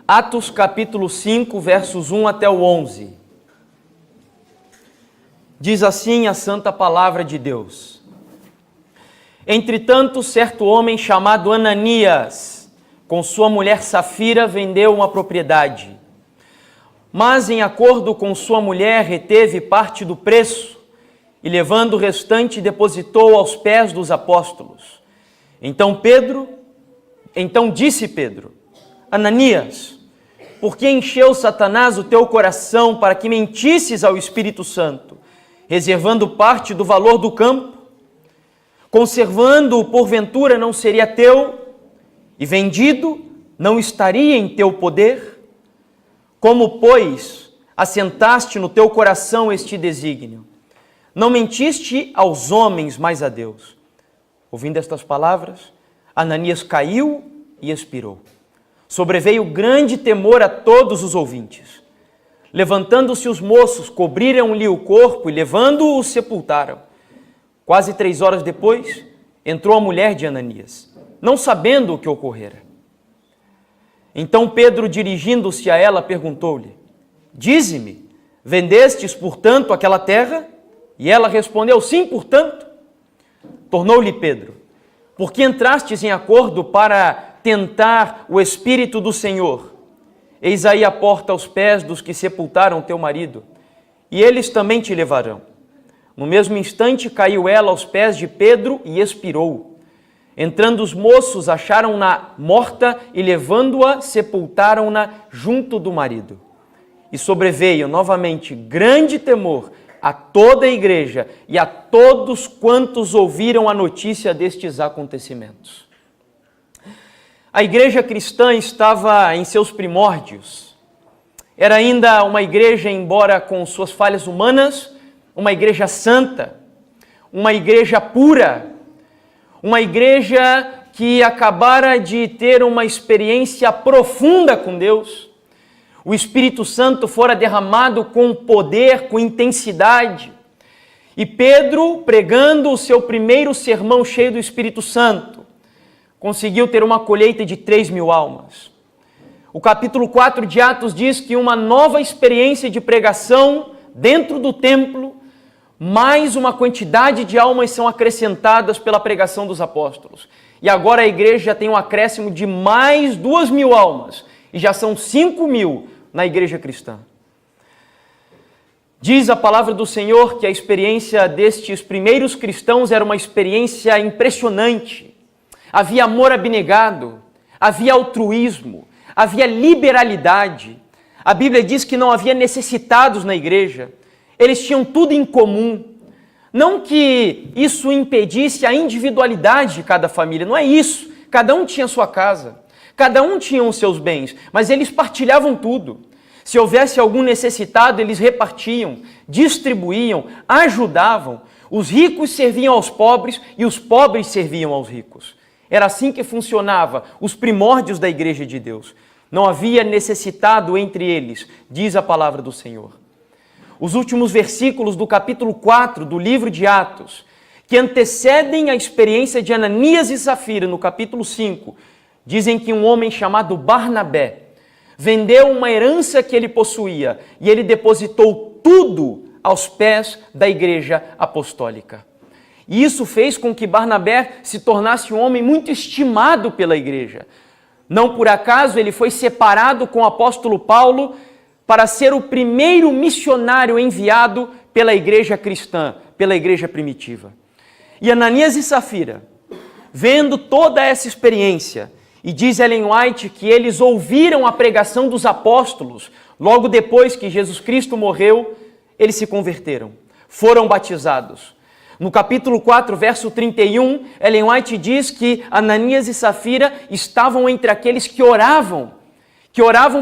Atos capítulo 5, versos 1 até o 11. Diz assim a santa palavra de Deus. Entretanto, certo homem chamado Ananias, com sua mulher Safira, vendeu uma propriedade. Mas, em acordo com sua mulher, reteve parte do preço e, levando o restante, depositou aos pés dos apóstolos. Então disse Pedro: Ananias, por que encheu Satanás o teu coração para que mentisses ao Espírito Santo, reservando parte do valor do campo? Conservando-o, porventura, não seria teu, e vendido, não estaria em teu poder? Como, pois, assentaste no teu coração este desígnio? Não mentiste aos homens, mas a Deus. Ouvindo estas palavras, Ananias caiu e expirou. Sobreveio grande temor a todos os ouvintes. Levantando-se os moços, cobriram-lhe o corpo e, levando-o, sepultaram. Quase 3 horas depois, entrou a mulher de Ananias, não sabendo o que ocorrera. Então Pedro, dirigindo-se a ela, perguntou-lhe: Dize-me, vendestes, portanto, aquela terra? E ela respondeu: Sim, portanto. Tornou-lhe Pedro: Por que entrastes em acordo para tentar o Espírito do Senhor? Eis aí a porta aos pés dos que sepultaram teu marido, e eles também te levarão. No mesmo instante caiu ela aos pés de Pedro e expirou. Entrando os moços, acharam-na morta e, levando-a, sepultaram-na junto do marido. E sobreveio novamente grande temor a toda a igreja e a todos quantos ouviram a notícia destes acontecimentos. A igreja cristã estava em seus primórdios. Era ainda uma igreja, embora com suas falhas humanas, uma igreja santa, uma igreja pura, uma igreja que acabara de ter uma experiência profunda com Deus. O Espírito Santo fora derramado com poder, com intensidade. E Pedro, pregando o seu primeiro sermão cheio do Espírito Santo, conseguiu ter uma colheita de 3.000 almas. O capítulo 4 de Atos diz que uma nova experiência de pregação dentro do templo, mais uma quantidade de almas são acrescentadas pela pregação dos apóstolos. E agora a igreja já tem um acréscimo de mais 2.000 almas, e já são 5.000 na igreja cristã. Diz a palavra do Senhor que a experiência destes primeiros cristãos era uma experiência impressionante. Havia amor abnegado, havia altruísmo, havia liberalidade. A Bíblia diz que não havia necessitados na igreja. Eles tinham tudo em comum. Não que isso impedisse a individualidade de cada família, não é isso. Cada um tinha sua casa, cada um tinha os seus bens, mas eles partilhavam tudo. Se houvesse algum necessitado, eles repartiam, distribuíam, ajudavam. Os ricos serviam aos pobres e os pobres serviam aos ricos. Era assim que funcionava os primórdios da igreja de Deus. Não havia necessitado entre eles, diz a palavra do Senhor. Os últimos versículos do capítulo 4 do livro de Atos, que antecedem a experiência de Ananias e Safira no capítulo 5, dizem que um homem chamado Barnabé vendeu uma herança que ele possuía e ele depositou tudo aos pés da igreja apostólica. E isso fez com que Barnabé se tornasse um homem muito estimado pela igreja. Não por acaso ele foi separado com o apóstolo Paulo para ser o primeiro missionário enviado pela igreja cristã, pela igreja primitiva. E Ananias e Safira, vendo toda essa experiência, e diz Ellen White que eles ouviram a pregação dos apóstolos, logo depois que Jesus Cristo morreu, eles se converteram, foram batizados. No capítulo 4, verso 31, Ellen White diz que Ananias e Safira estavam entre aqueles que oravam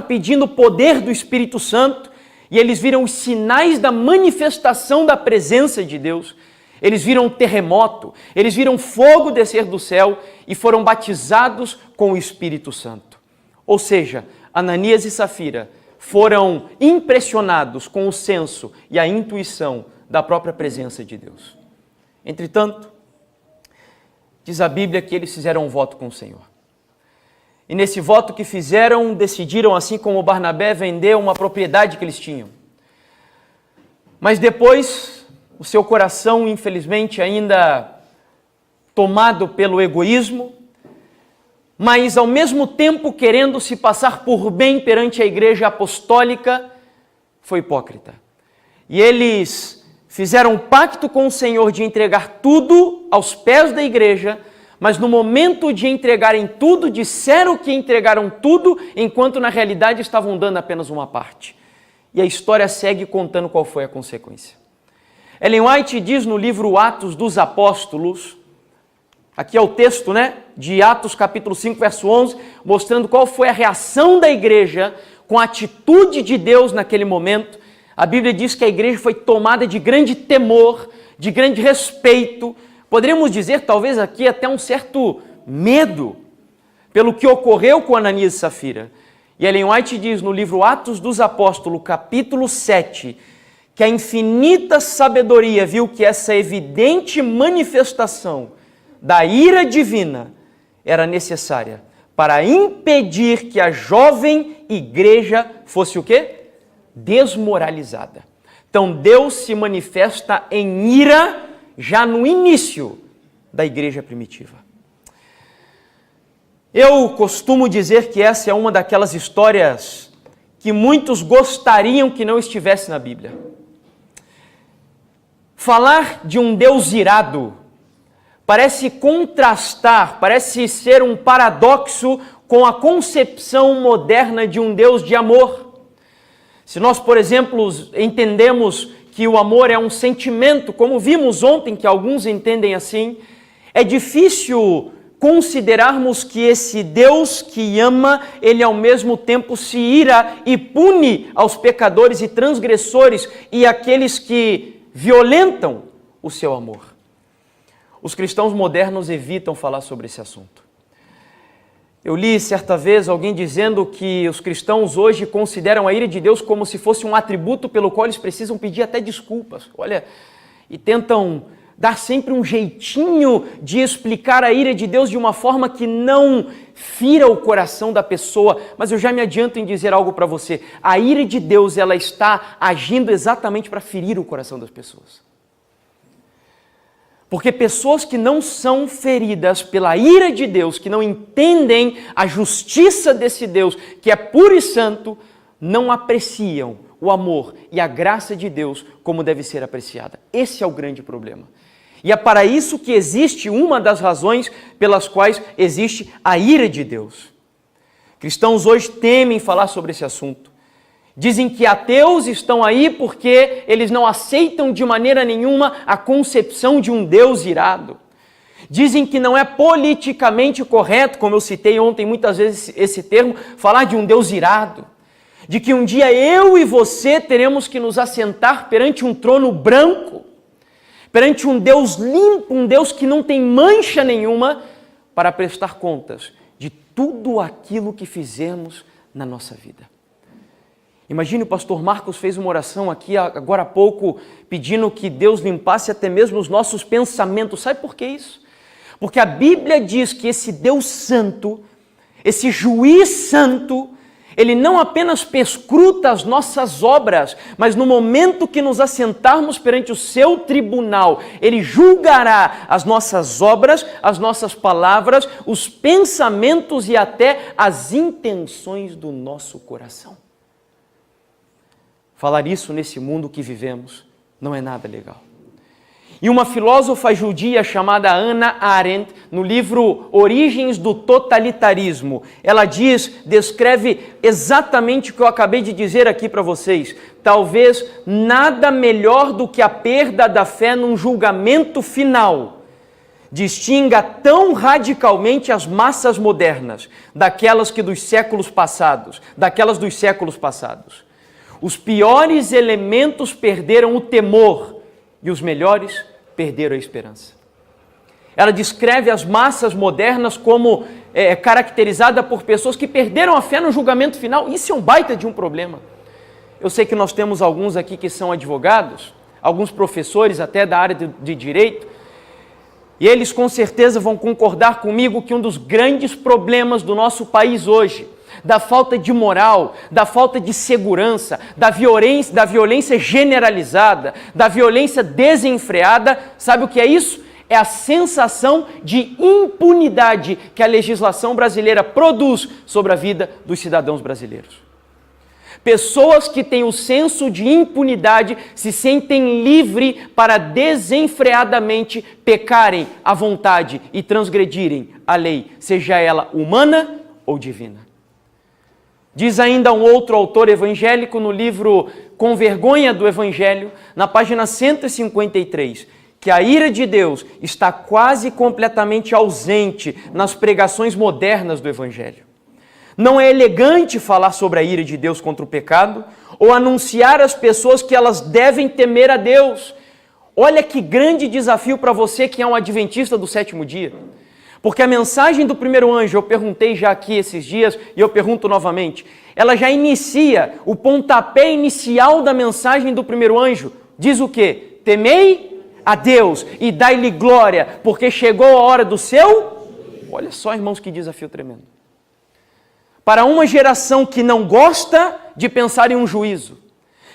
pedindo o poder do Espírito Santo, e eles viram os sinais da manifestação da presença de Deus. Eles viram terremoto, eles viram fogo descer do céu e foram batizados com o Espírito Santo. Ou seja, Ananias e Safira foram impressionados com o senso e a intuição da própria presença de Deus. Entretanto, diz a Bíblia que eles fizeram um voto com o Senhor. E nesse voto que fizeram, decidiram, assim como Barnabé, vender uma propriedade que eles tinham. Mas depois, o seu coração, infelizmente, ainda tomado pelo egoísmo, mas ao mesmo tempo querendo se passar por bem perante a igreja apostólica, foi hipócrita. E eles fizeram um pacto com o Senhor de entregar tudo aos pés da igreja, mas no momento de entregarem tudo, disseram que entregaram tudo, enquanto na realidade estavam dando apenas uma parte. E a história segue contando qual foi a consequência. Ellen White diz no livro Atos dos Apóstolos, aqui é o texto, de Atos capítulo 5, verso 11, mostrando qual foi a reação da igreja com a atitude de Deus naquele momento. A Bíblia diz que a igreja foi tomada de grande temor, de grande respeito, poderíamos dizer talvez aqui até um certo medo, pelo que ocorreu com Ananias e Safira. E Ellen White diz no livro Atos dos Apóstolos, capítulo 7, que a infinita sabedoria viu que essa evidente manifestação da ira divina era necessária para impedir que a jovem igreja fosse o quê? Desmoralizada. Então Deus se manifesta em ira já no início da igreja primitiva. Eu costumo dizer que essa é uma daquelas histórias que muitos gostariam que não estivesse na Bíblia. Falar de um Deus irado parece contrastar, parece ser um paradoxo com a concepção moderna de um Deus de amor. Se nós, por exemplo, entendemos que o amor é um sentimento, como vimos ontem que alguns entendem assim, é difícil considerarmos que esse Deus que ama, ele ao mesmo tempo se ira e pune aos pecadores e transgressores e aqueles que violentam o seu amor. Os cristãos modernos evitam falar sobre esse assunto. Eu li certa vez alguém dizendo que os cristãos hoje consideram a ira de Deus como se fosse um atributo pelo qual eles precisam pedir até desculpas. Olha, e tentam dar sempre um jeitinho de explicar a ira de Deus de uma forma que não fira o coração da pessoa. Mas eu já me adianto em dizer algo para você. A ira de Deus, ela está agindo exatamente para ferir o coração das pessoas. Porque pessoas que não são feridas pela ira de Deus, que não entendem a justiça desse Deus, que é puro e santo, não apreciam o amor e a graça de Deus como deve ser apreciada. Esse é o grande problema. E é para isso que existe uma das razões pelas quais existe a ira de Deus. Cristãos hoje temem falar sobre esse assunto. Dizem que ateus estão aí porque eles não aceitam de maneira nenhuma a concepção de um Deus irado. Dizem que não é politicamente correto, como eu citei ontem muitas vezes esse termo, falar de um Deus irado. De que um dia eu e você teremos que nos assentar perante um trono branco, perante um Deus limpo, um Deus que não tem mancha nenhuma, para prestar contas de tudo aquilo que fizemos na nossa vida. Imagine, o pastor Marcos fez uma oração aqui agora há pouco, pedindo que Deus limpasse até mesmo os nossos pensamentos. Sabe por que isso? Porque a Bíblia diz que esse Deus santo, esse juiz santo, ele não apenas perscruta as nossas obras, mas no momento que nos assentarmos perante o seu tribunal, ele julgará as nossas obras, as nossas palavras, os pensamentos e até as intenções do nosso coração. Falar isso nesse mundo que vivemos não é nada legal. E uma filósofa judia chamada Hannah Arendt, no livro Origens do Totalitarismo, ela descreve exatamente o que eu acabei de dizer aqui para vocês. Talvez nada melhor do que a perda da fé num julgamento final distinga tão radicalmente as massas modernas daquelas dos séculos passados. Os piores elementos perderam o temor e os melhores perderam a esperança. Ela descreve as massas modernas como caracterizada por pessoas que perderam a fé no julgamento final. Isso é um baita de um problema. Eu sei que nós temos alguns aqui que são advogados, alguns professores até da área de direito, E eles com certeza vão concordar comigo que um dos grandes problemas do nosso país hoje, da falta de moral, da falta de segurança, da violência generalizada, da violência desenfreada, sabe o que é isso? É a sensação de impunidade que a legislação brasileira produz sobre a vida dos cidadãos brasileiros. Pessoas que têm o senso de impunidade se sentem livres para desenfreadamente pecarem à vontade e transgredirem a lei, seja ela humana ou divina. Diz ainda um outro autor evangélico no livro Com Vergonha do Evangelho, na página 153, que a ira de Deus está quase completamente ausente nas pregações modernas do Evangelho. Não é elegante falar sobre a ira de Deus contra o pecado ou anunciar às pessoas que elas devem temer a Deus. Olha que grande desafio para você que é um adventista do sétimo dia. Porque a mensagem do primeiro anjo, eu perguntei já aqui esses dias e eu pergunto novamente, ela já inicia, o pontapé inicial da mensagem do primeiro anjo diz o quê? Temei a Deus e dai-lhe glória, porque chegou a hora do seu... Olha só, irmãos, que desafio tremendo. Para uma geração que não gosta de pensar em um juízo,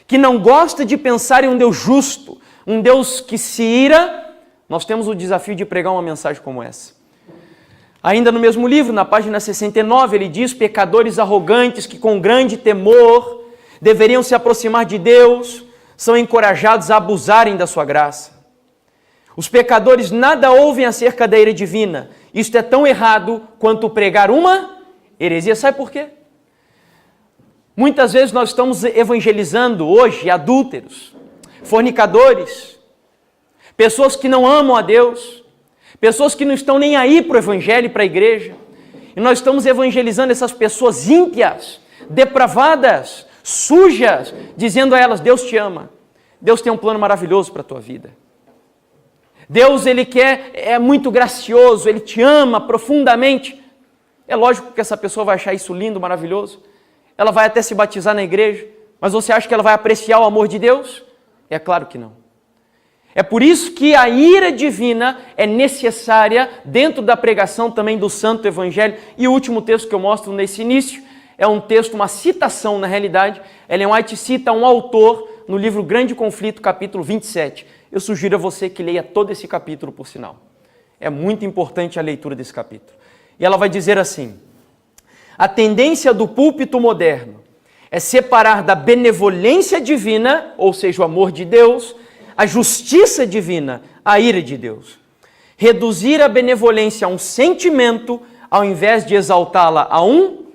que não gosta de pensar em um Deus justo, um Deus que se ira, nós temos o desafio de pregar uma mensagem como essa. Ainda no mesmo livro, na página 69, ele diz: pecadores arrogantes que com grande temor deveriam se aproximar de Deus, são encorajados a abusarem da sua graça. Os pecadores nada ouvem acerca da ira divina. Isto é tão errado quanto pregar uma heresia. Sabe por quê? Muitas vezes nós estamos evangelizando hoje adúlteros, fornicadores, pessoas que não amam a Deus, pessoas que não estão nem aí para o evangelho e para a igreja. E nós estamos evangelizando essas pessoas ímpias, depravadas, sujas, dizendo a elas: Deus te ama, Deus tem um plano maravilhoso para a tua vida. Deus, Ele é muito gracioso, Ele te ama profundamente. É lógico que essa pessoa vai achar isso lindo, maravilhoso. Ela vai até se batizar na igreja, mas você acha que ela vai apreciar o amor de Deus? É claro que não. É por isso que a ira divina é necessária dentro da pregação também do Santo Evangelho. E o último texto que eu mostro nesse início é um texto, uma citação na realidade. Ellen White cita um autor no livro Grande Conflito, capítulo 27. Eu sugiro a você que leia todo esse capítulo, por sinal. É muito importante a leitura desse capítulo. E ela vai dizer assim: a tendência do púlpito moderno é separar da benevolência divina, ou seja, o amor de Deus, a justiça divina, a ira de Deus. Reduzir a benevolência a um sentimento, ao invés de exaltá-la a um,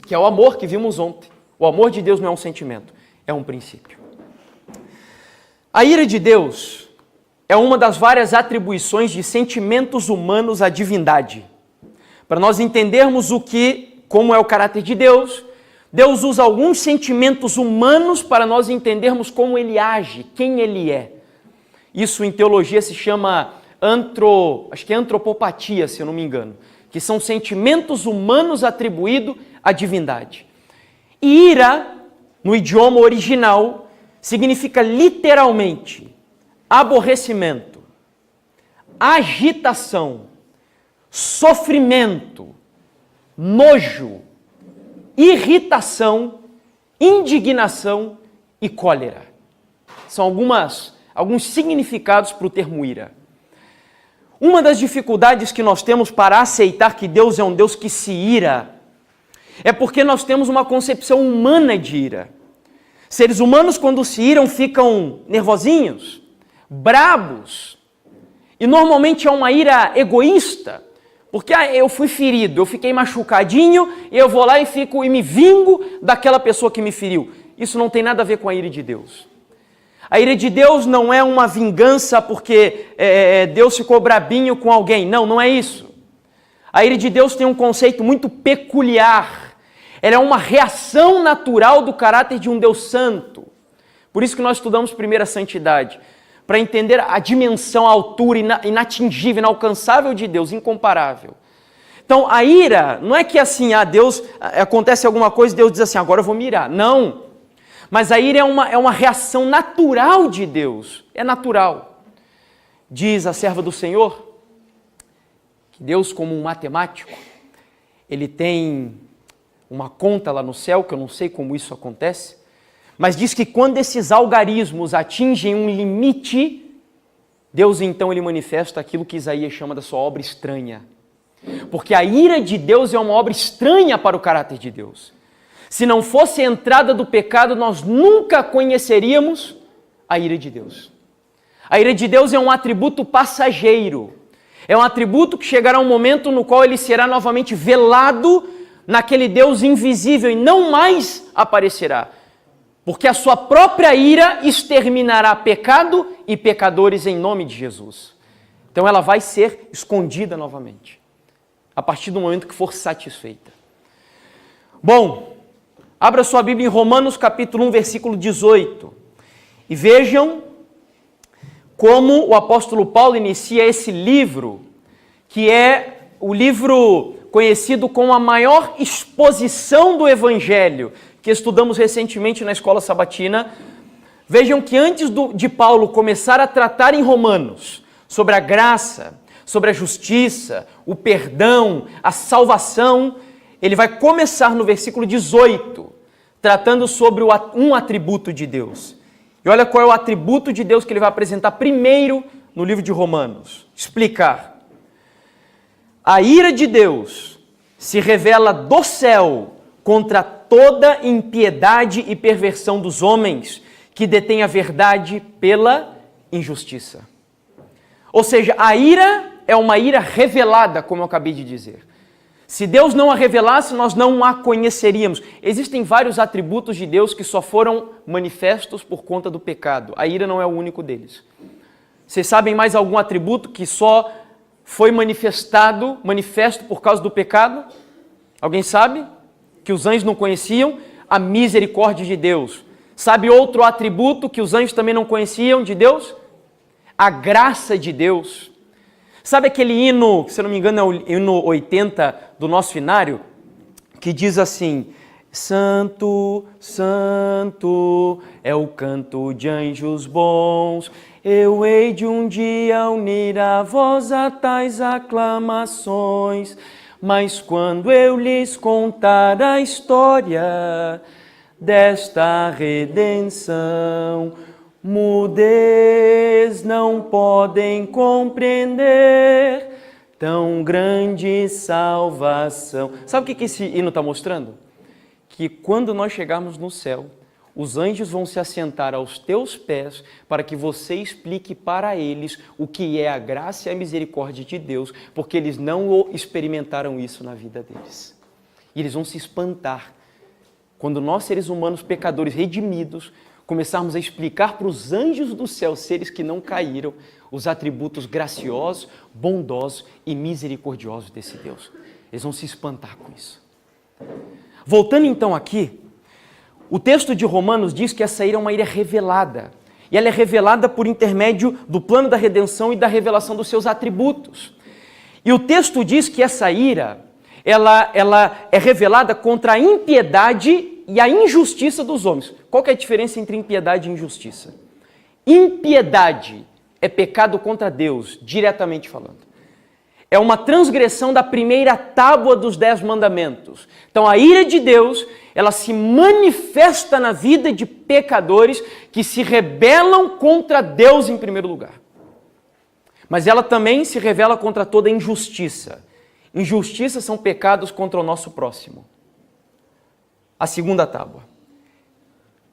que é o amor que vimos ontem. O amor de Deus não é um sentimento, é um princípio. A ira de Deus é uma das várias atribuições de sentimentos humanos à divindade. Para nós entendermos como é o caráter de Deus, Deus usa alguns sentimentos humanos para nós entendermos como Ele age, quem Ele é. Isso em teologia se chama antropopatia, se eu não me engano, que são sentimentos humanos atribuídos à divindade. E ira, no idioma original, significa literalmente aborrecimento, agitação, sofrimento, nojo, irritação, indignação e cólera. São alguns significados para o termo ira. Uma das dificuldades que nós temos para aceitar que Deus é um Deus que se ira é porque nós temos uma concepção humana de ira. Seres humanos, quando se iram, ficam nervosinhos, brabos, e normalmente é uma ira egoísta. Porque eu fui ferido, eu fiquei machucadinho, e eu vou lá e me vingo daquela pessoa que me feriu. Isso não tem nada a ver com a ira de Deus. A ira de Deus não é uma vingança porque Deus ficou brabinho com alguém. Não, não é isso. A ira de Deus tem um conceito muito peculiar. Ela é uma reação natural do caráter de um Deus santo. Por isso que nós estudamos primeiro a santidade. Para entender a dimensão, a altura inatingível, inalcançável de Deus, incomparável. Então, a ira não é que assim, Deus, acontece alguma coisa e Deus diz assim, agora eu vou me irar. Não. Mas a ira é uma reação natural de Deus. É natural. Diz a serva do Senhor, que Deus, como um matemático, ele tem uma conta lá no céu, que eu não sei como isso acontece, mas diz que quando esses algarismos atingem um limite, Deus então ele manifesta aquilo que Isaías chama da sua obra estranha. Porque a ira de Deus é uma obra estranha para o caráter de Deus. Se não fosse a entrada do pecado, nós nunca conheceríamos a ira de Deus. A ira de Deus é um atributo passageiro. É um atributo que chegará um momento no qual ele será novamente velado naquele Deus invisível e não mais aparecerá. Porque a sua própria ira exterminará pecado e pecadores em nome de Jesus. Então ela vai ser escondida novamente, a partir do momento que for satisfeita. Bom, abra sua Bíblia em Romanos capítulo 1, versículo 18. E vejam como o apóstolo Paulo inicia esse livro, que é o livro conhecido como a maior exposição do Evangelho, que estudamos recentemente na escola sabatina. Vejam que antes de Paulo começar a tratar em Romanos sobre a graça, sobre a justiça, o perdão, a salvação, ele vai começar no versículo 18, tratando sobre um atributo de Deus. E olha qual é o atributo de Deus que ele vai apresentar primeiro no livro de Romanos. Explicar. A ira de Deus se revela do céu contra toda impiedade e perversão dos homens que detêm a verdade pela injustiça. Ou seja, a ira é uma ira revelada, como eu acabei de dizer. Se Deus não a revelasse, nós não a conheceríamos. Existem vários atributos de Deus que só foram manifestos por conta do pecado. A ira não é o único deles. Vocês sabem mais algum atributo que só foi manifesto por causa do pecado? Alguém sabe? Que os anjos não conheciam? A misericórdia de Deus. Sabe outro atributo que os anjos também não conheciam de Deus? A graça de Deus. Sabe aquele hino, se eu não me engano é o hino 80 do nosso inário, que diz assim: Santo, Santo é o canto de anjos bons, eu hei de um dia unir a vós a tais aclamações, mas quando eu lhes contar a história desta redenção, mudes não podem compreender tão grande salvação. Sabe o que esse hino está mostrando? Que quando nós chegarmos no céu, os anjos vão se assentar aos teus pés para que você explique para eles o que é a graça e a misericórdia de Deus, porque eles não experimentaram isso na vida deles. E eles vão se espantar quando nós, seres humanos pecadores redimidos, começarmos a explicar para os anjos do céu, seres que não caíram, os atributos graciosos, bondosos e misericordiosos desse Deus. Eles vão se espantar com isso. Voltando então aqui, o texto de Romanos diz que essa ira é uma ira revelada. E ela é revelada por intermédio do plano da redenção e da revelação dos seus atributos. E o texto diz que essa ira, ela é revelada contra a impiedade e a injustiça dos homens. Qual que é a diferença entre impiedade e injustiça? Impiedade é pecado contra Deus, diretamente falando. É uma transgressão da primeira tábua dos 10 mandamentos. Então a ira de Deus, ela se manifesta na vida de pecadores que se rebelam contra Deus em primeiro lugar. Mas ela também se revela contra toda injustiça. Injustiça são pecados contra o nosso próximo. A segunda tábua.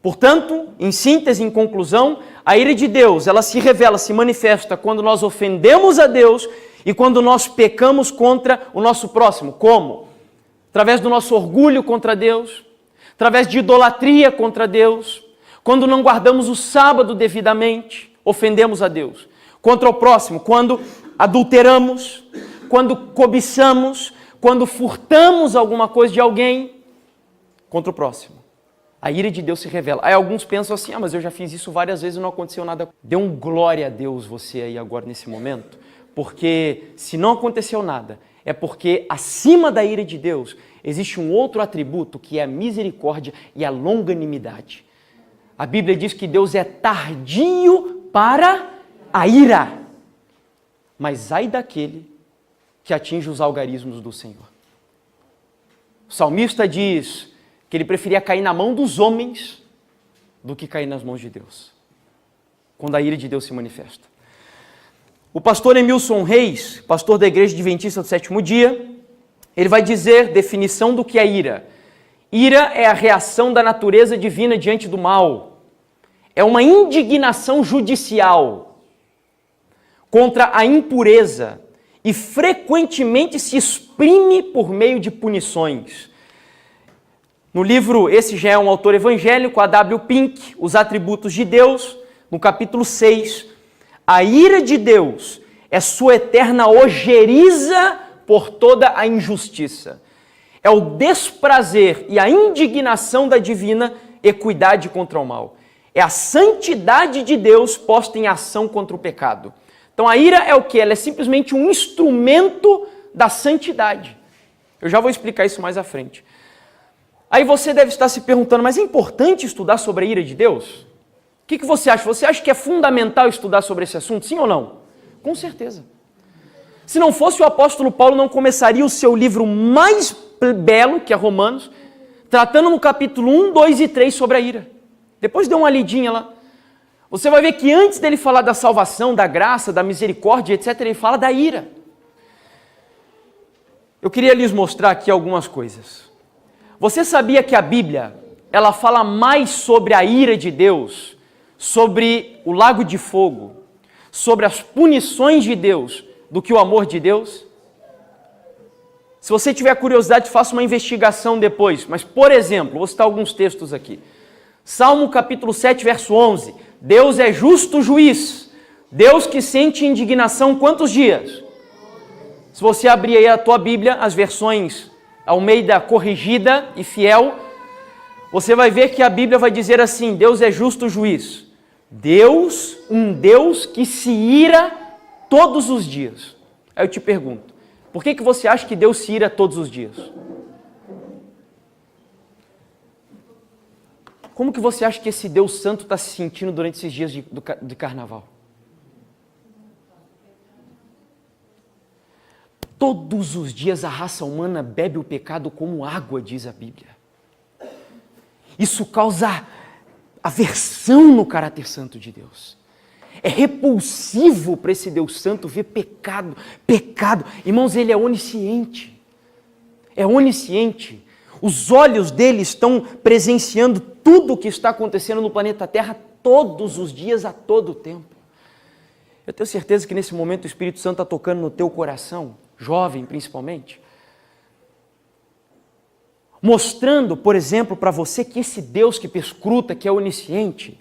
Portanto, em síntese, em conclusão, a ira de Deus, ela se revela, se manifesta quando nós ofendemos a Deus e quando nós pecamos contra o nosso próximo. Como? Através do nosso orgulho contra Deus, através de idolatria contra Deus, quando não guardamos o sábado devidamente, ofendemos a Deus. Contra o próximo, quando adulteramos, quando cobiçamos, quando furtamos alguma coisa de alguém, contra o próximo. A ira de Deus se revela. Aí alguns pensam assim, mas eu já fiz isso várias vezes e não aconteceu nada. Dê um glória a Deus você aí agora nesse momento, porque se não aconteceu nada, é porque acima da ira de Deus existe um outro atributo que é a misericórdia e a longanimidade. A Bíblia diz que Deus é tardio para a ira, mas ai daquele que atinge os algarismos do Senhor. O salmista diz que ele preferia cair na mão dos homens do que cair nas mãos de Deus, quando a ira de Deus se manifesta. O pastor Emilson Reis, pastor da Igreja Adventista do Sétimo Dia, ele vai dizer definição do que é ira. Ira é a reação da natureza divina diante do mal. É uma indignação judicial contra a impureza e frequentemente se exprime por meio de punições. No livro, esse já é um autor evangélico, a W. Pink, Os Atributos de Deus, no capítulo 6, a ira de Deus é sua eterna ojeriza por toda a injustiça. É o desprazer e a indignação da divina equidade contra o mal. É a santidade de Deus posta em ação contra o pecado. Então a ira é o quê? Ela é simplesmente um instrumento da santidade. Eu já vou explicar isso mais à frente. Aí você deve estar se perguntando, mas é importante estudar sobre a ira de Deus? O que você acha? Você acha que é fundamental estudar sobre esse assunto, sim ou não? Com certeza. Se não fosse o apóstolo Paulo, não começaria o seu livro mais belo, que é Romanos, tratando no capítulo 1, 2 e 3 sobre a ira. Depois dê uma lidinha lá. Você vai ver que antes dele falar da salvação, da graça, da misericórdia, etc., ele fala da ira. Eu queria lhes mostrar aqui algumas coisas. Você sabia que a Bíblia, ela fala mais sobre a ira de Deus, sobre o lago de fogo, sobre as punições de Deus, do que o amor de Deus? Se você tiver curiosidade, faça uma investigação depois. Mas, por exemplo, vou citar alguns textos aqui. Salmo capítulo 7, verso 11. Deus é justo juiz. Deus que sente indignação quantos dias? Se você abrir aí a tua Bíblia, as versões Almeida corrigida e fiel, você vai ver que a Bíblia vai dizer assim, Deus é justo juiz. Deus, um Deus que se ira todos os dias. Aí eu te pergunto, por que você acha que Deus se ira todos os dias? Como que você acha que esse Deus santo está se sentindo durante esses dias de carnaval? Todos os dias a raça humana bebe o pecado como água, diz a Bíblia. Isso causa aversão no caráter santo de Deus. É repulsivo para esse Deus santo ver pecado. Irmãos, ele é onisciente. É onisciente. Os olhos dele estão presenciando tudo o que está acontecendo no planeta Terra todos os dias, a todo tempo. Eu tenho certeza que nesse momento o Espírito Santo está tocando no teu coração, jovem principalmente, mostrando, por exemplo, para você que esse Deus que perscruta, que é onisciente,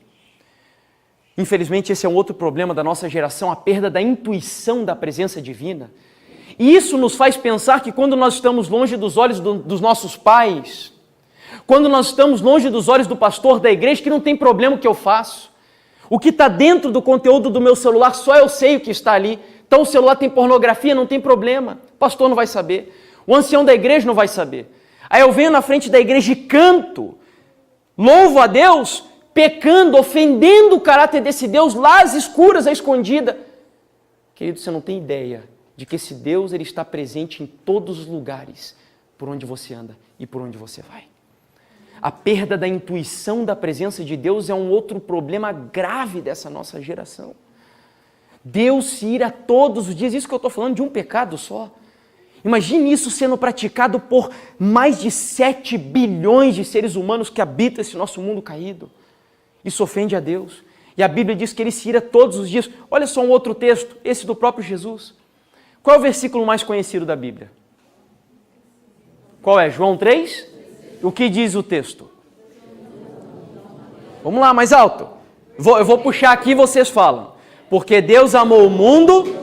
infelizmente esse é um outro problema da nossa geração, a perda da intuição da presença divina. E isso nos faz pensar que quando nós estamos longe dos olhos dos nossos pais, quando nós estamos longe dos olhos do pastor da igreja, que não tem problema o que eu faço. O que está dentro do conteúdo do meu celular, só eu sei o que está ali. Então o celular tem pornografia, não tem problema. O pastor não vai saber. O ancião da igreja não vai saber. Aí eu venho na frente da igreja e canto, louvo a Deus, pecando, ofendendo o caráter desse Deus lá às escuras, à escondida. Querido, você não tem ideia de que esse Deus ele está presente em todos os lugares por onde você anda e por onde você vai. A perda da intuição da presença de Deus é um outro problema grave dessa nossa geração. Deus se ira todos os dias, isso que eu estou falando de um pecado só. Imagine isso sendo praticado por mais de 7 bilhões de seres humanos que habitam esse nosso mundo caído. Isso ofende a Deus. E a Bíblia diz que ele se ira todos os dias. Olha só um outro texto, esse do próprio Jesus. Qual é o versículo mais conhecido da Bíblia? Qual é? João 3? O que diz o texto? Vamos lá, mais alto. Eu vou puxar aqui e vocês falam. Porque Deus amou o mundo...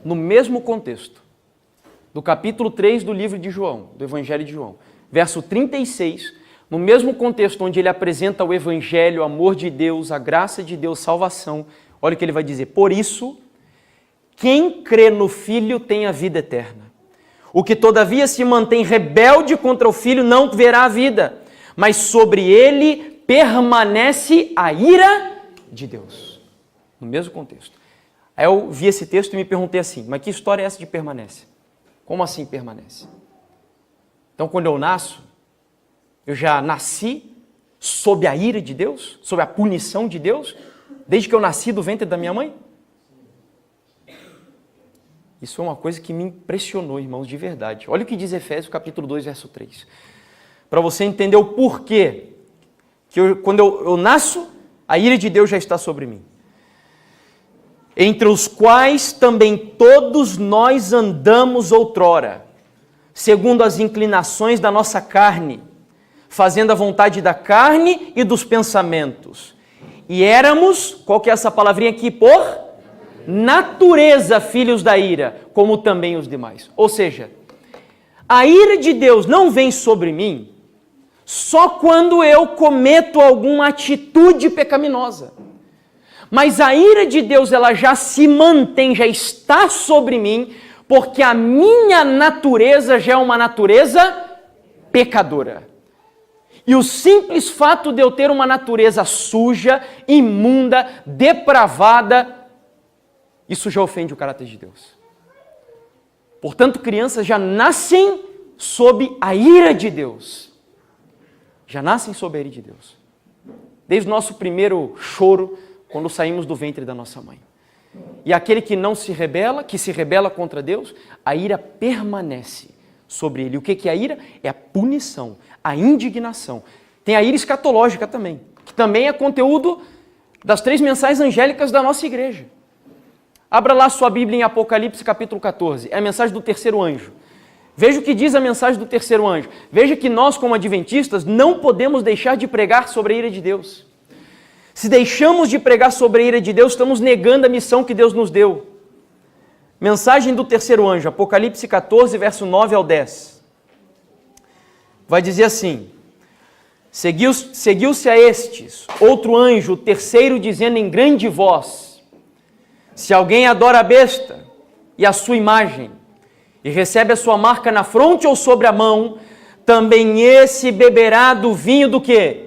No mesmo contexto, do capítulo 3 do livro de João, do Evangelho de João, verso 36, no mesmo contexto onde ele apresenta o Evangelho, o amor de Deus, a graça de Deus, salvação, olha o que ele vai dizer, por isso, quem crê no Filho tem a vida eterna. O que todavia se mantém rebelde contra o Filho não verá a vida, mas sobre ele permanece a ira de Deus. No mesmo contexto. Aí eu vi esse texto e me perguntei assim, mas que história é essa de permanece? Como assim permanece? Então, quando eu nasço, eu já nasci sob a ira de Deus? Sob a punição de Deus? Desde que eu nasci do ventre da minha mãe? Isso é uma coisa que me impressionou, irmãos, de verdade. Olha o que diz Efésios capítulo 2, verso 3. Para você entender o porquê que quando eu nasço, a ira de Deus já está sobre mim. Entre os quais também todos nós andamos outrora, segundo as inclinações da nossa carne, fazendo a vontade da carne e dos pensamentos. E éramos, qual que é essa palavrinha aqui? Por natureza, filhos da ira, como também os demais. Ou seja, a ira de Deus não vem sobre mim só quando eu cometo alguma atitude pecaminosa. Mas a ira de Deus, ela já se mantém, já está sobre mim, porque a minha natureza já é uma natureza pecadora. E o simples fato de eu ter uma natureza suja, imunda, depravada, isso já ofende o caráter de Deus. Portanto, crianças já nascem sob a ira de Deus. Já nascem sob a ira de Deus. Desde o nosso primeiro choro, quando saímos do ventre da nossa mãe. E aquele que não se rebela, que se rebela contra Deus, a ira permanece sobre ele. O que é a ira? É a punição, a indignação. Tem a ira escatológica também, que também é conteúdo das 3 mensagens angélicas da nossa igreja. Abra lá sua Bíblia em Apocalipse capítulo 14, é a mensagem do terceiro anjo. Veja o que diz a mensagem do terceiro anjo. Veja que nós, como adventistas, não podemos deixar de pregar sobre a ira de Deus. Se deixamos de pregar sobre a ira de Deus, estamos negando a missão que Deus nos deu. Mensagem do terceiro anjo, Apocalipse 14, verso 9 ao 10. Vai dizer assim: Seguiu-se a estes outro anjo, o terceiro, dizendo em grande voz: se alguém adora a besta e a sua imagem, e recebe a sua marca na fronte ou sobre a mão, também esse beberá do vinho do quê?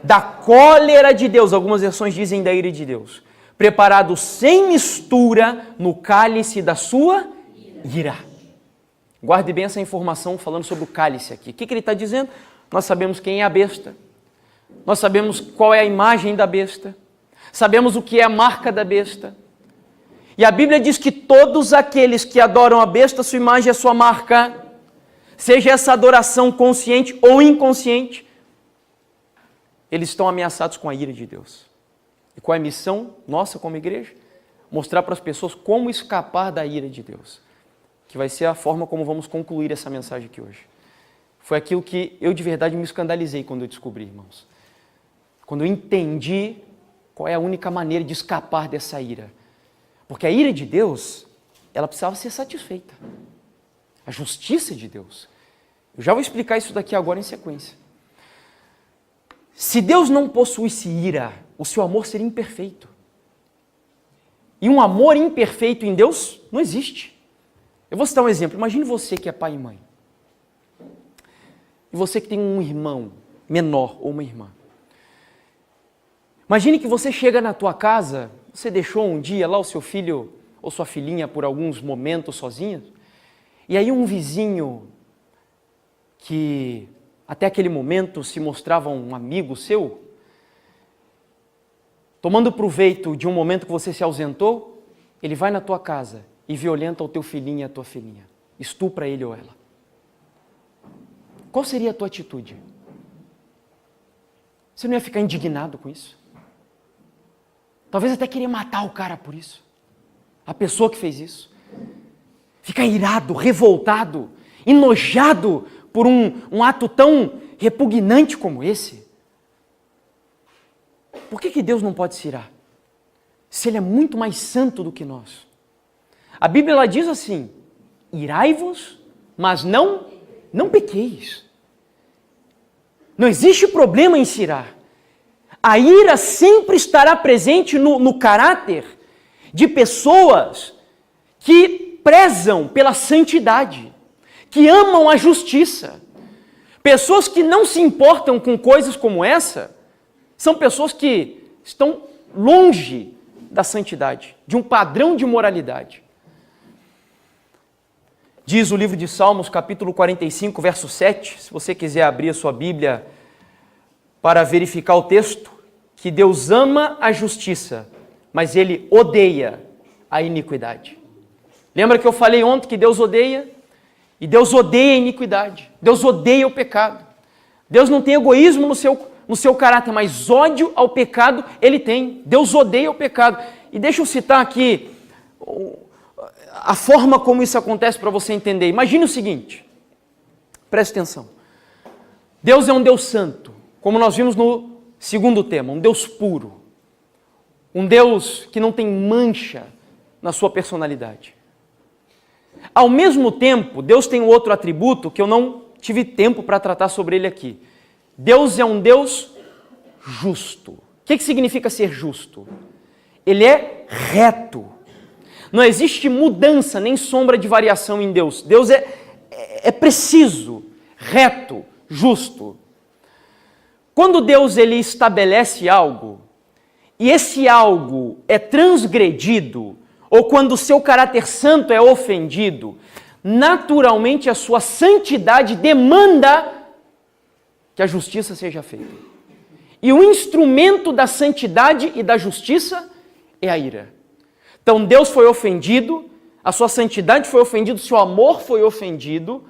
Da cólera de Deus, algumas versões dizem da ira de Deus, preparado sem mistura no cálice da sua ira. Guarde bem essa informação falando sobre o cálice aqui. O que ele está dizendo? Nós sabemos quem é a besta, nós sabemos qual é a imagem da besta, sabemos o que é a marca da besta. E a Bíblia diz que todos aqueles que adoram a besta, sua imagem e a sua marca, seja essa adoração consciente ou inconsciente, eles estão ameaçados com a ira de Deus. E qual é a missão nossa como igreja? Mostrar para as pessoas como escapar da ira de Deus. Que vai ser a forma como vamos concluir essa mensagem aqui hoje. Foi aquilo que eu de verdade me escandalizei quando eu descobri, irmãos. Quando eu entendi qual é a única maneira de escapar dessa ira. Porque a ira de Deus, ela precisava ser satisfeita. A justiça de Deus. Eu já vou explicar isso daqui agora em sequência. Se Deus não possuísse ira, o seu amor seria imperfeito. E um amor imperfeito em Deus não existe. Eu vou citar um exemplo. Imagine você que é pai e mãe. E você que tem um irmão menor ou uma irmã. Imagine que você chega na tua casa, você deixou um dia lá o seu filho ou sua filhinha por alguns momentos sozinha, e aí um vizinho que até aquele momento se mostrava um amigo seu, tomando proveito de um momento que você se ausentou, ele vai na tua casa e violenta o teu filhinho e a tua filhinha, estupra ele ou ela. Qual seria a tua atitude? Você não ia ficar indignado com isso? Talvez até querer matar o cara por isso. A pessoa que fez isso. Ficar irado, revoltado, enojado por um ato tão repugnante como esse. Por que Deus não pode se irar? Se Ele é muito mais santo do que nós. A Bíblia ela diz assim: irai-vos, mas não pequeis. Não existe problema em se irar. A ira sempre estará presente no caráter de pessoas que prezam pela santidade, que amam a justiça. Pessoas que não se importam com coisas como essa, São pessoas que estão longe da santidade, de um padrão de moralidade. Diz o livro de Salmos, capítulo 45, verso 7, se você quiser abrir a sua Bíblia para verificar o texto, que Deus ama a justiça, mas Ele odeia a iniquidade. Lembra que eu falei ontem que Deus odeia? E Deus odeia a iniquidade, Deus odeia o pecado. Deus não tem egoísmo no seu caráter, mas ódio ao pecado Ele tem. Deus odeia o pecado. E deixa eu citar aqui a forma como isso acontece para você entender. Imagine o seguinte, preste atenção. Deus é um Deus santo, como nós vimos no segundo tema, um Deus puro. Um Deus que não tem mancha na sua personalidade. Ao mesmo tempo, Deus tem um outro atributo que eu não tive tempo para tratar sobre ele aqui. Deus é um Deus justo. O que significa ser justo? Ele é reto. Não existe mudança nem sombra de variação em Deus. Deus é preciso, reto, justo. Quando Deus ele estabelece algo, e esse algo é transgredido, ou quando o seu caráter santo é ofendido, naturalmente a sua santidade demanda que a justiça seja feita. E o instrumento da santidade e da justiça é a ira. Então Deus foi ofendido, a sua santidade foi ofendida, o seu amor foi ofendido,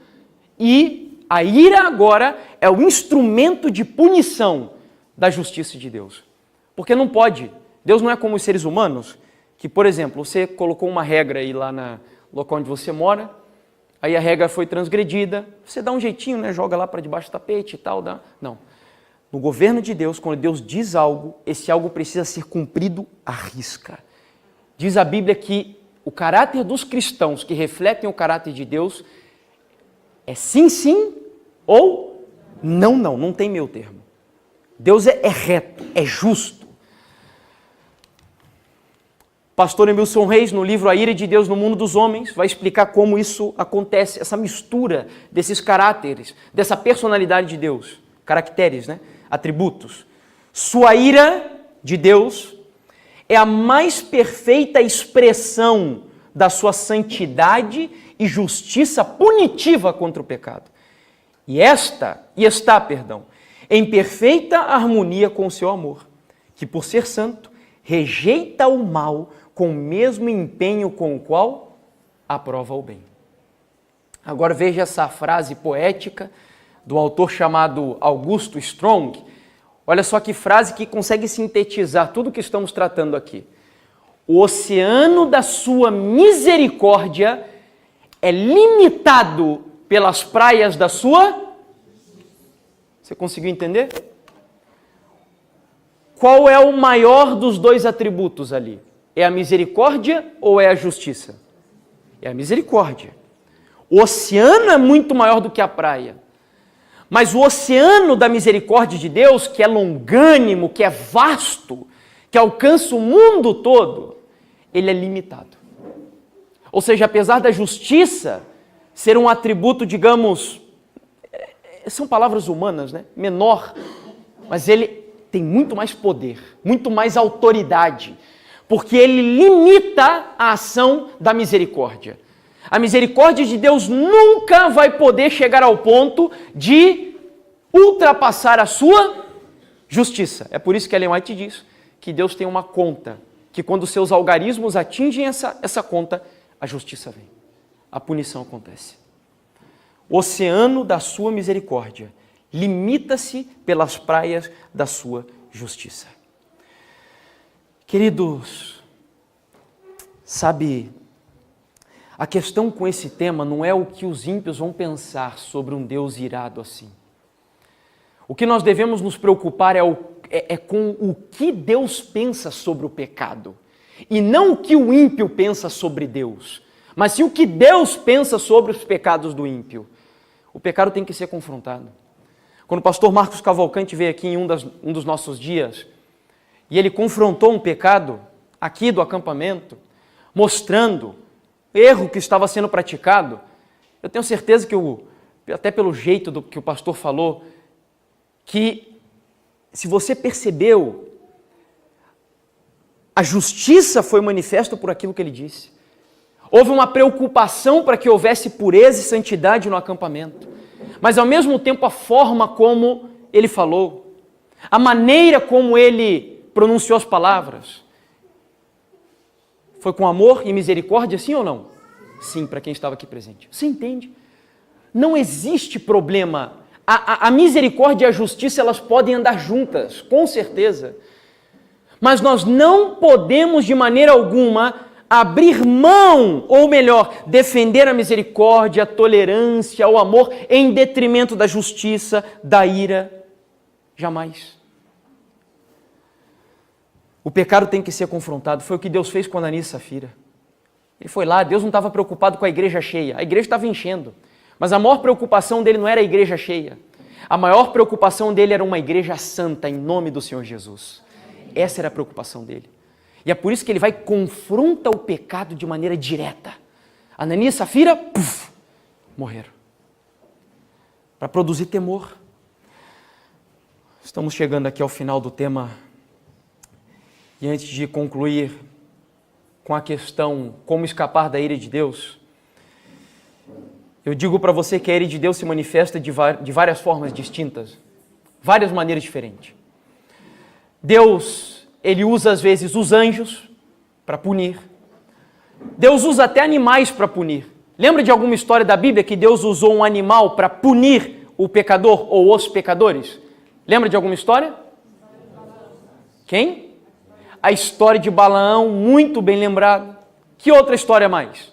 e a ira agora é o instrumento de punição da justiça de Deus. Porque não pode, Deus não é como os seres humanos, que, por exemplo, você colocou uma regra aí lá no local onde você mora, aí a regra foi transgredida, você dá um jeitinho, né? Joga lá para debaixo do tapete e tal. Não. No governo de Deus, quando Deus diz algo, esse algo precisa ser cumprido à risca. Diz a Bíblia que o caráter dos cristãos que refletem o caráter de Deus é sim, sim ou não, não. Não tem meio termo. Deus é reto, é justo. Pastor Emilson Reis, no livro A Ira de Deus no Mundo dos Homens, vai explicar como isso acontece, essa mistura desses caráteres, dessa personalidade de Deus, caracteres, né? Atributos. Sua ira de Deus é a mais perfeita expressão da sua santidade e justiça punitiva contra o pecado. E está, em perfeita harmonia com o seu amor, que por ser santo, rejeita o mal com o mesmo empenho com o qual aprova o bem. Agora veja essa frase poética do autor chamado Augusto Strong. Olha só que frase que consegue sintetizar tudo o que estamos tratando aqui. O oceano da sua misericórdia é limitado pelas praias da sua... Você conseguiu entender? Qual é o maior dos dois atributos ali? É a misericórdia ou é a justiça? É a misericórdia. O oceano é muito maior do que a praia. Mas o oceano da misericórdia de Deus, que é longânimo, que é vasto, que alcança o mundo todo, ele é limitado. Ou seja, apesar da justiça ser um atributo, digamos, são palavras humanas, né? Menor, mas ele tem muito mais poder, muito mais autoridade, porque ele limita a ação da misericórdia. A misericórdia de Deus nunca vai poder chegar ao ponto de ultrapassar a sua justiça. É por isso que Ellen White diz que Deus tem uma conta, que quando seus algarismos atingem essa conta, a justiça vem, a punição acontece. O oceano da sua misericórdia limita-se pelas praias da sua justiça. Queridos, sabe, a questão com esse tema não é o que os ímpios vão pensar sobre um Deus irado assim. O que nós devemos nos preocupar é com o que Deus pensa sobre o pecado. E não o que o ímpio pensa sobre Deus, mas sim o que Deus pensa sobre os pecados do ímpio. O pecado tem que ser confrontado. Quando o pastor Marcos Cavalcante veio aqui em um dos nossos dias, e ele confrontou um pecado aqui do acampamento, mostrando o erro que estava sendo praticado, eu tenho certeza que, até pelo jeito que o pastor falou, que se você percebeu, a justiça foi manifesta por aquilo que ele disse. Houve uma preocupação para que houvesse pureza e santidade no acampamento. Mas ao mesmo tempo a forma como ele falou, a maneira como ele pronunciou as palavras, foi com amor e misericórdia, sim ou não? Sim, para quem estava aqui presente. Você entende? Não existe problema. A misericórdia e a justiça, elas podem andar juntas, com certeza. Mas nós não podemos de maneira alguma abrir mão, ou melhor, defender a misericórdia, a tolerância, o amor, em detrimento da justiça, da ira. Jamais. O pecado tem que ser confrontado. Foi o que Deus fez com Ananias e Safira. Ele foi lá, Deus não estava preocupado com a igreja cheia. A igreja estava enchendo. Mas a maior preocupação dele não era a igreja cheia. A maior preocupação dele era uma igreja santa, em nome do Senhor Jesus. Essa era a preocupação dele. E é por isso que ele vai e confronta o pecado de maneira direta. Ananias e Safira, morreram. Para produzir temor. Estamos chegando aqui ao final do tema. E antes de concluir com a questão como escapar da ira de Deus, eu digo para você que a ira de Deus se manifesta de várias formas distintas, várias maneiras diferentes. Deus, ele usa às vezes os anjos para punir. Deus usa até animais para punir. Lembra de alguma história da Bíblia que Deus usou um animal para punir o pecador ou os pecadores? Lembra de alguma história? Quem? A história de Balaão, muito bem lembrada. Que outra história mais?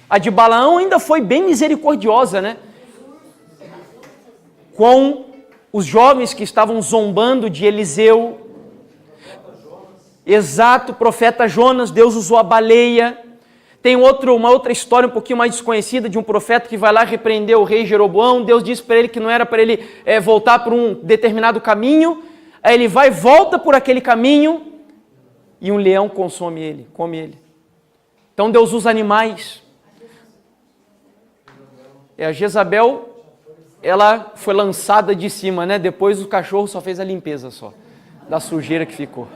A de Balaão ainda foi bem misericordiosa, né? Com os jovens que estavam zombando de Eliseu. Exato, profeta Jonas, Deus usou a baleia. Tem uma outra história um pouquinho mais desconhecida de um profeta que vai lá repreender o rei Jeroboão. Deus disse para ele que não era para ele voltar por um determinado caminho. Aí ele vai e volta por aquele caminho e um leão consome ele, come ele. Então Deus usa animais. A Jezabel, ela foi lançada de cima, né? Depois o cachorro só fez a limpeza só, da sujeira que ficou.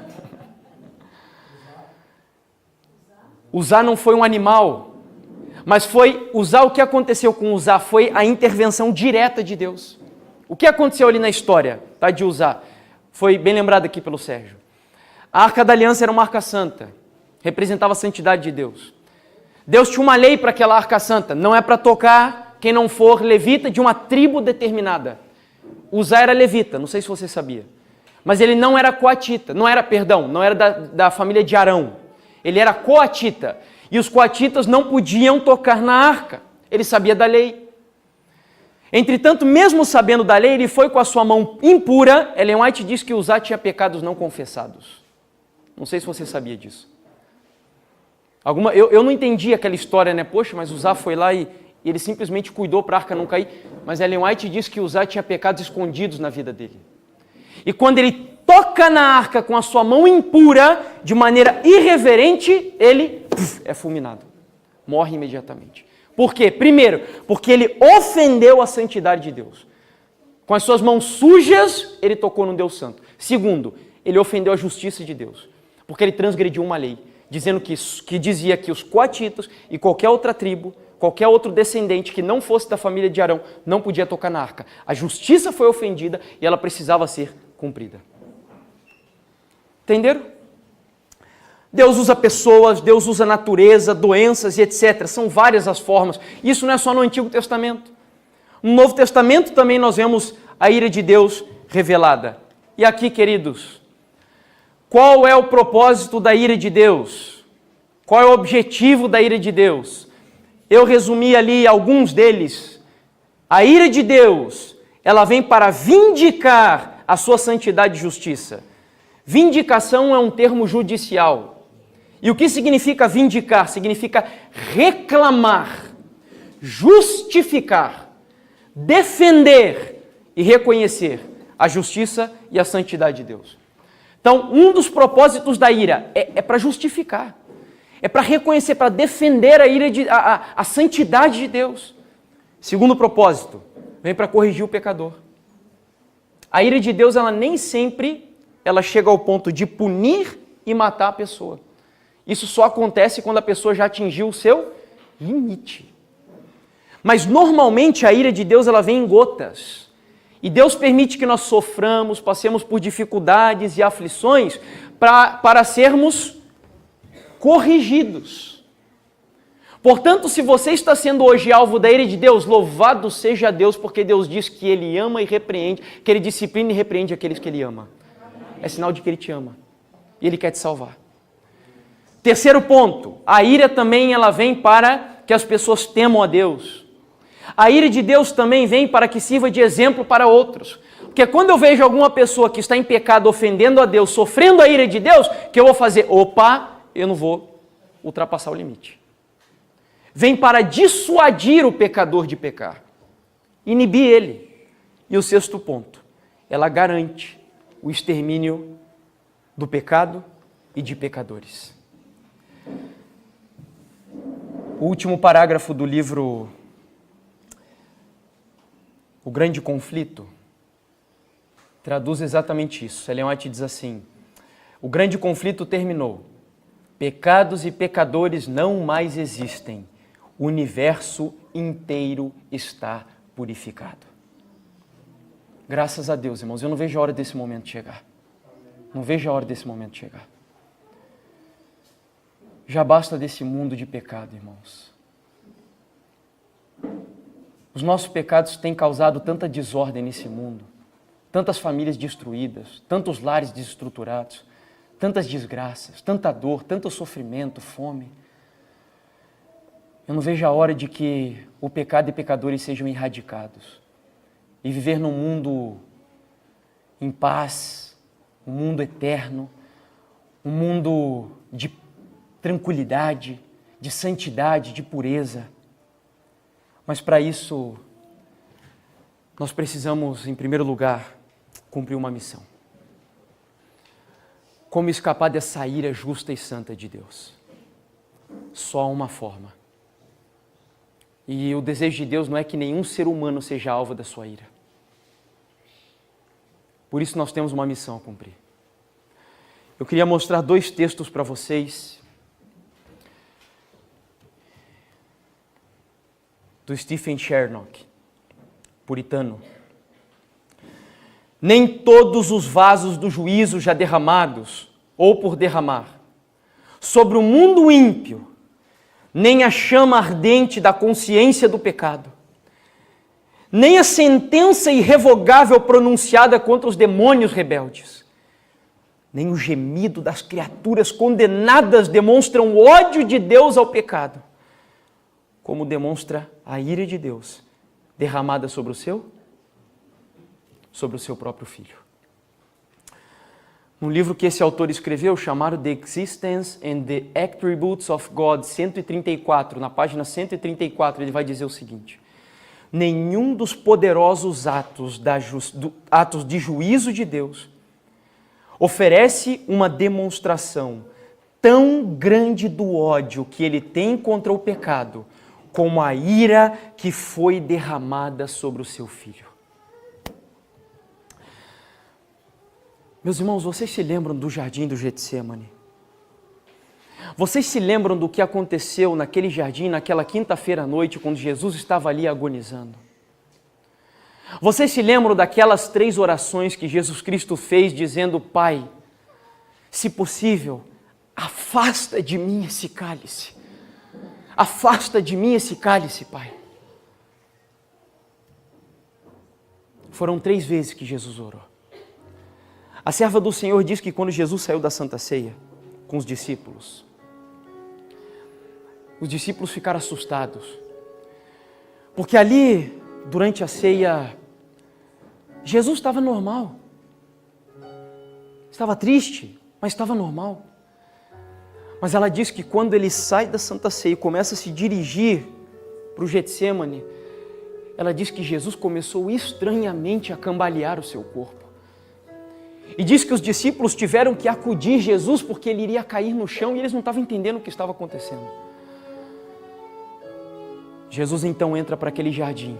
Uzá não foi um animal, mas foi Uzá. O que aconteceu com Uzá foi a intervenção direta de Deus. O que aconteceu ali na história, tá, de Uzá? Foi bem lembrado aqui pelo Sérgio. A Arca da Aliança era uma arca santa, representava a santidade de Deus. Deus tinha uma lei para aquela arca santa, não é para tocar quem não for levita de uma tribo determinada. Uzá era levita, não sei se você sabia, mas ele não era coatita, não era da família de Arão. Ele era coatita, e os coatitas não podiam tocar na arca, ele sabia da lei. Entretanto, mesmo sabendo da lei, ele foi com a sua mão impura. Ellen White diz que Uzá tinha pecados não confessados. Não sei se você sabia disso. Eu não entendi aquela história, né? Poxa, mas Uzá foi lá e ele simplesmente cuidou para a arca não cair. Mas Ellen White diz que Uzá tinha pecados escondidos na vida dele. E quando ele toca na arca com a sua mão impura, de maneira irreverente, ele é fulminado. Morre imediatamente. Por quê? Primeiro, porque ele ofendeu a santidade de Deus. Com as suas mãos sujas, ele tocou no Deus Santo. Segundo, ele ofendeu a justiça de Deus, porque ele transgrediu uma lei, dizendo que dizia que os coatitas e qualquer outra tribo, qualquer outro descendente que não fosse da família de Arão, não podia tocar na arca. A justiça foi ofendida e ela precisava ser cumprida. Entenderam? Deus usa pessoas, Deus usa natureza, doenças e etc. São várias as formas. Isso não é só no Antigo Testamento. No Novo Testamento também nós vemos a ira de Deus revelada. E aqui, queridos, qual é o propósito da ira de Deus? Qual é o objetivo da ira de Deus? Eu resumi ali alguns deles. A ira de Deus, ela vem para vindicar a sua santidade e justiça. Vindicação é um termo judicial. E o que significa vindicar? Significa reclamar, justificar, defender e reconhecer a justiça e a santidade de Deus. Então, um dos propósitos da ira é para justificar, é para reconhecer, para defender a santidade de Deus. Segundo propósito, vem para corrigir o pecador. A ira de Deus, ela nem sempre ela chega ao ponto de punir e matar a pessoa. Isso só acontece quando a pessoa já atingiu o seu limite. Mas normalmente a ira de Deus ela vem em gotas. E Deus permite que nós soframos, passemos por dificuldades e aflições para sermos corrigidos. Portanto, se você está sendo hoje alvo da ira de Deus, louvado seja Deus, porque Deus diz que Ele ama e repreende, que Ele disciplina e repreende aqueles que Ele ama. É sinal de que Ele te ama e Ele quer te salvar. Terceiro ponto, a ira também ela vem para que as pessoas temam a Deus. A ira de Deus também vem para que sirva de exemplo para outros. Porque quando eu vejo alguma pessoa que está em pecado, ofendendo a Deus, sofrendo a ira de Deus, o que eu vou fazer? Opa, eu não vou ultrapassar o limite. Vem para dissuadir o pecador de pecar, inibir ele. E o sexto ponto, ela garante o extermínio do pecado e de pecadores. O último parágrafo do livro O Grande Conflito traduz exatamente isso. Ellen White diz assim: o grande conflito terminou. Pecados e pecadores não mais existem. O universo inteiro está purificado. Graças a Deus, irmãos. Eu não vejo a hora desse momento chegar. Não vejo a hora desse momento chegar. Já basta desse mundo de pecado, irmãos. Os nossos pecados têm causado tanta desordem nesse mundo, tantas famílias destruídas, tantos lares desestruturados, tantas desgraças, tanta dor, tanto sofrimento, fome. Eu não vejo a hora de que o pecado e pecadores sejam erradicados e viver num mundo em paz, um mundo eterno, um mundo de tranquilidade, de santidade, de pureza. Mas para isso, nós precisamos, em primeiro lugar, cumprir uma missão. Como escapar dessa ira justa e santa de Deus? Só há uma forma. E o desejo de Deus não é que nenhum ser humano seja alvo da sua ira. Por isso nós temos uma missão a cumprir. Eu queria mostrar 2 textos para vocês. Do Stephen Chernock, puritano. Nem todos os vasos do juízo já derramados, ou por derramar, sobre o mundo ímpio, nem a chama ardente da consciência do pecado, nem a sentença irrevogável pronunciada contra os demônios rebeldes, nem o gemido das criaturas condenadas demonstram o ódio de Deus ao pecado, como demonstra a ira de Deus derramada sobre o seu próprio Filho. Um livro que esse autor escreveu, chamado The Existence and the Attributes of God, 134, na página 134, ele vai dizer o seguinte: nenhum dos poderosos atos de juízo de Deus oferece uma demonstração tão grande do ódio que ele tem contra o pecado, como a ira que foi derramada sobre o seu Filho. Meus irmãos, vocês se lembram do jardim do Getsemane? Vocês se lembram do que aconteceu naquele jardim, naquela quinta-feira à noite, quando Jesus estava ali agonizando? Vocês se lembram daquelas 3 orações que Jesus Cristo fez, dizendo: Pai, se possível, afasta de mim esse cálice. Afasta de mim esse cálice, Pai. Foram 3 vezes que Jesus orou. A serva do Senhor diz que quando Jesus saiu da Santa Ceia com os discípulos ficaram assustados. Porque ali, durante a ceia, Jesus estava normal. Estava triste, mas estava normal. Mas ela diz que quando ele sai da Santa Ceia e começa a se dirigir para o Getsemane, ela diz que Jesus começou estranhamente a cambalear o seu corpo. E diz que os discípulos tiveram que acudir Jesus porque ele iria cair no chão e eles não estavam entendendo o que estava acontecendo. Jesus então entra para aquele jardim,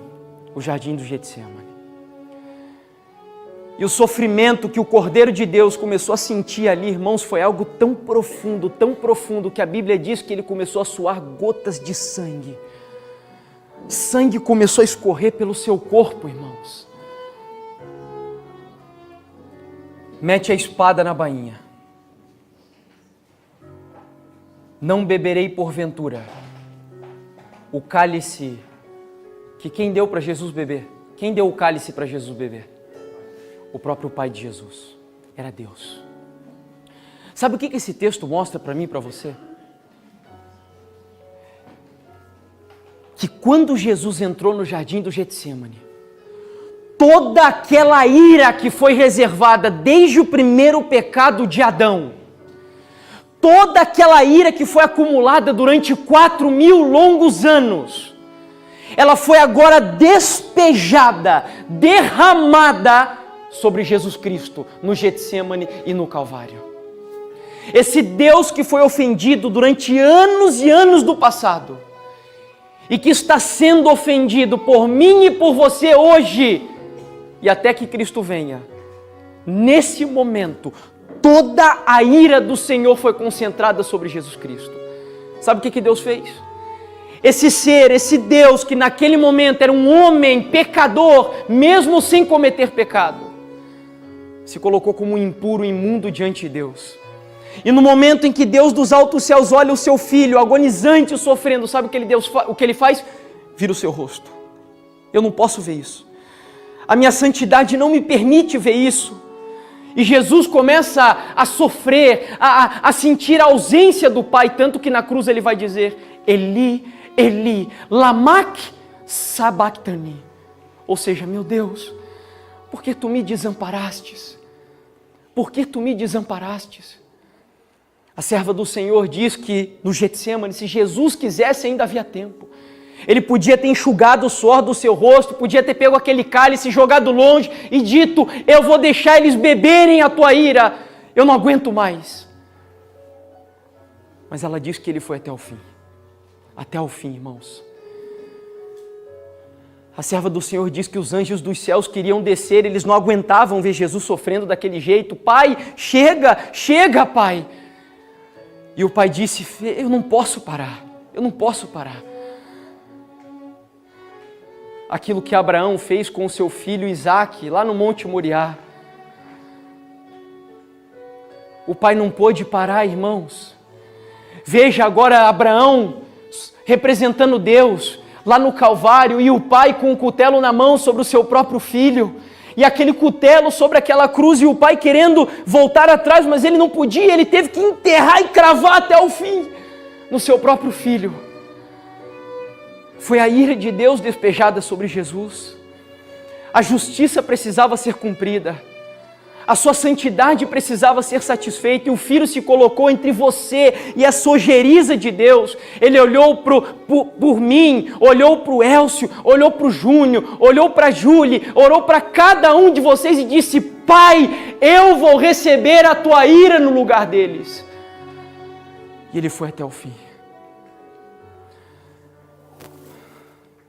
o jardim do Getsemane. E o sofrimento que o Cordeiro de Deus começou a sentir ali, irmãos, foi algo tão profundo, que a Bíblia diz que ele começou a suar gotas de sangue. Sangue começou a escorrer pelo seu corpo, irmãos. Mete a espada na bainha. Não beberei porventura o cálice que quem deu para Jesus beber? Quem deu o cálice para Jesus beber? O próprio Pai de Jesus. Era Deus. Sabe o que esse texto mostra para mim e para você? Que quando Jesus entrou no jardim do Getsêmani, toda aquela ira que foi reservada desde o primeiro pecado de Adão, toda aquela ira que foi acumulada durante 4.000 longos anos, ela foi agora despejada, derramada sobre Jesus Cristo no Getsêmani e no Calvário. Esse Deus que foi ofendido durante anos e anos do passado e que está sendo ofendido por mim e por você hoje e até que Cristo venha, nesse momento, toda a ira do Senhor foi concentrada sobre Jesus Cristo. Sabe o que Deus fez? Esse ser, esse Deus que naquele momento era um homem pecador, mesmo sem cometer pecado, se colocou como impuro, imundo diante de Deus. E no momento em que Deus dos altos céus olha o seu filho, agonizante, sofrendo, sabe o que ele faz? Vira o seu rosto. Eu não posso ver isso. A minha santidade não me permite ver isso. E Jesus começa a sofrer, a sentir a ausência do Pai, tanto que na cruz ele vai dizer, Eli, Eli, lama sabachthani. Ou seja, meu Deus, por que tu me desamparastes? Por que tu me desamparastes? A serva do Senhor diz que no Getsêmani, se Jesus quisesse, ainda havia tempo. Ele podia ter enxugado o suor do seu rosto, podia ter pego aquele cálice, jogado longe e dito, eu vou deixar eles beberem a tua ira, eu não aguento mais. Mas ela diz que ele foi até o fim. Até o fim, irmãos. A serva do Senhor diz que os anjos dos céus queriam descer, eles não aguentavam ver Jesus sofrendo daquele jeito. Pai, chega, chega, Pai. E o Pai disse, eu não posso parar, eu não posso parar. Aquilo que Abraão fez com o seu filho Isaque, lá no Monte Moriá. O Pai não pôde parar, irmãos. Veja agora Abraão representando Deus, lá no Calvário, e o Pai com o cutelo na mão sobre o seu próprio filho, e aquele cutelo sobre aquela cruz, e o Pai querendo voltar atrás, mas ele não podia, ele teve que enterrar e cravar até o fim, no seu próprio filho. Foi a ira de Deus despejada sobre Jesus. A justiça precisava ser cumprida. A sua santidade precisava ser satisfeita. E o Filho se colocou entre você e a sojeriza de Deus. Ele olhou por mim, olhou para o Elcio, olhou para o Júnior, olhou para a Júlia, orou para cada um de vocês e disse, Pai, eu vou receber a tua ira no lugar deles. E ele foi até o fim.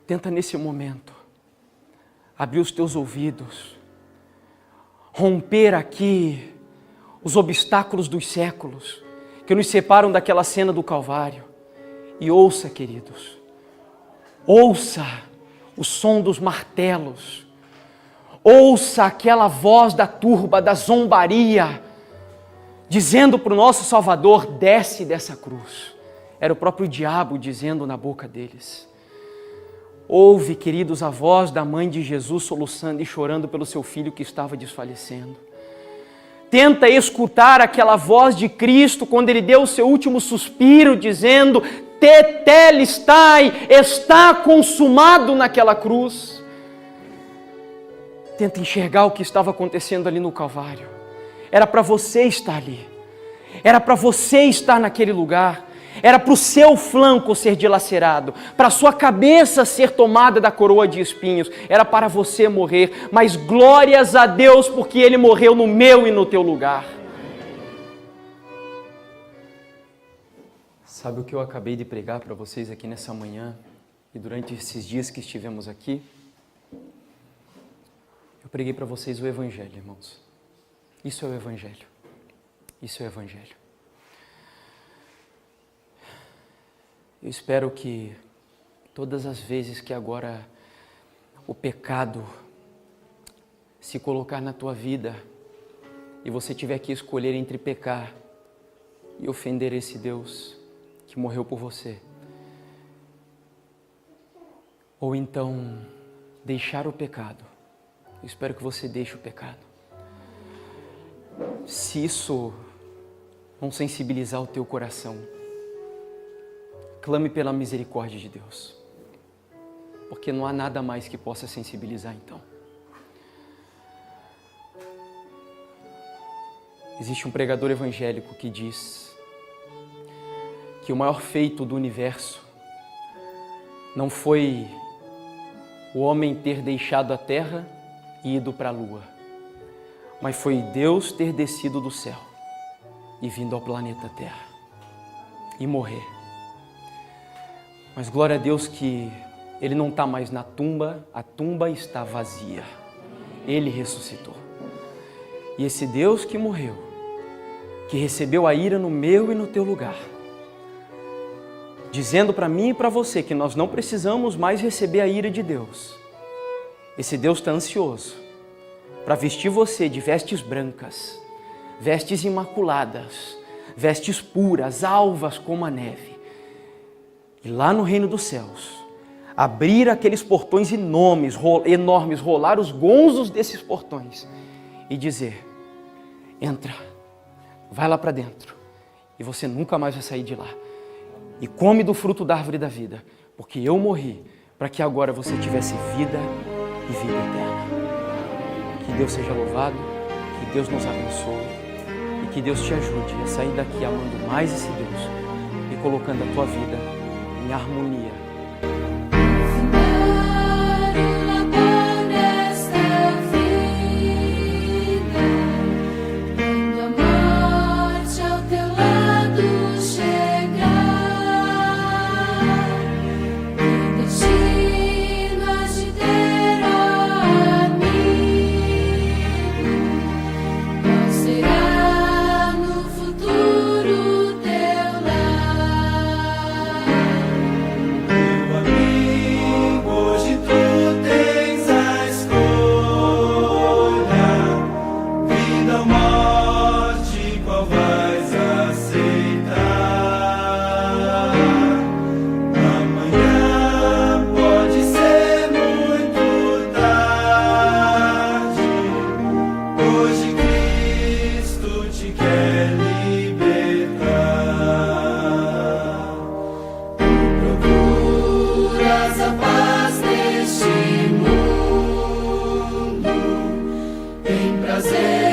Tenta nesse momento abrir os teus ouvidos, romper aqui os obstáculos dos séculos que nos separam daquela cena do Calvário. E ouça, queridos, ouça o som dos martelos, ouça aquela voz da turba, da zombaria, dizendo para o nosso Salvador, desce dessa cruz. Era o próprio diabo dizendo na boca deles. Ouve, queridos, a voz da mãe de Jesus soluçando e chorando pelo seu filho que estava desfalecendo. Tenta escutar aquela voz de Cristo quando ele deu o seu último suspiro, dizendo, tetelestai, está consumado naquela cruz. Tenta enxergar o que estava acontecendo ali no Calvário. Era para você estar ali. Era para você estar naquele lugar. Era para o seu flanco ser dilacerado, para a sua cabeça ser tomada da coroa de espinhos, era para você morrer, mas glórias a Deus porque Ele morreu no meu e no teu lugar. Sabe o que eu acabei de pregar para vocês aqui nessa manhã e durante esses dias que estivemos aqui? Eu preguei para vocês o Evangelho, irmãos. Isso é o Evangelho. Isso é o Evangelho. Eu espero que todas as vezes que agora o pecado se colocar na tua vida e você tiver que escolher entre pecar e ofender esse Deus que morreu por você, ou então deixar o pecado, eu espero que você deixe o pecado. Se isso não sensibilizar o teu coração, clame pela misericórdia de Deus, porque não há nada mais que possa sensibilizar então. Existe um pregador evangélico que diz que o maior feito do universo não foi o homem ter deixado a terra e ido para a lua, mas foi Deus ter descido do céu e vindo ao planeta Terra e morrer. Mas glória a Deus que Ele não está mais na tumba, a tumba está vazia. Ele ressuscitou. E esse Deus que morreu, que recebeu a ira no meu e no teu lugar, dizendo para mim e para você que nós não precisamos mais receber a ira de Deus. Esse Deus está ansioso para vestir você de vestes brancas, vestes imaculadas, vestes puras, alvas como a neve. E lá no reino dos céus, abrir aqueles portões enormes, rolar os gonzos desses portões e dizer: entra, vai lá para dentro e você nunca mais vai sair de lá. E come do fruto da árvore da vida, porque eu morri para que agora você tivesse vida e vida eterna. Que Deus seja louvado, que Deus nos abençoe e que Deus te ajude a sair daqui amando mais esse Deus e colocando a tua vida em harmonia. Prazer.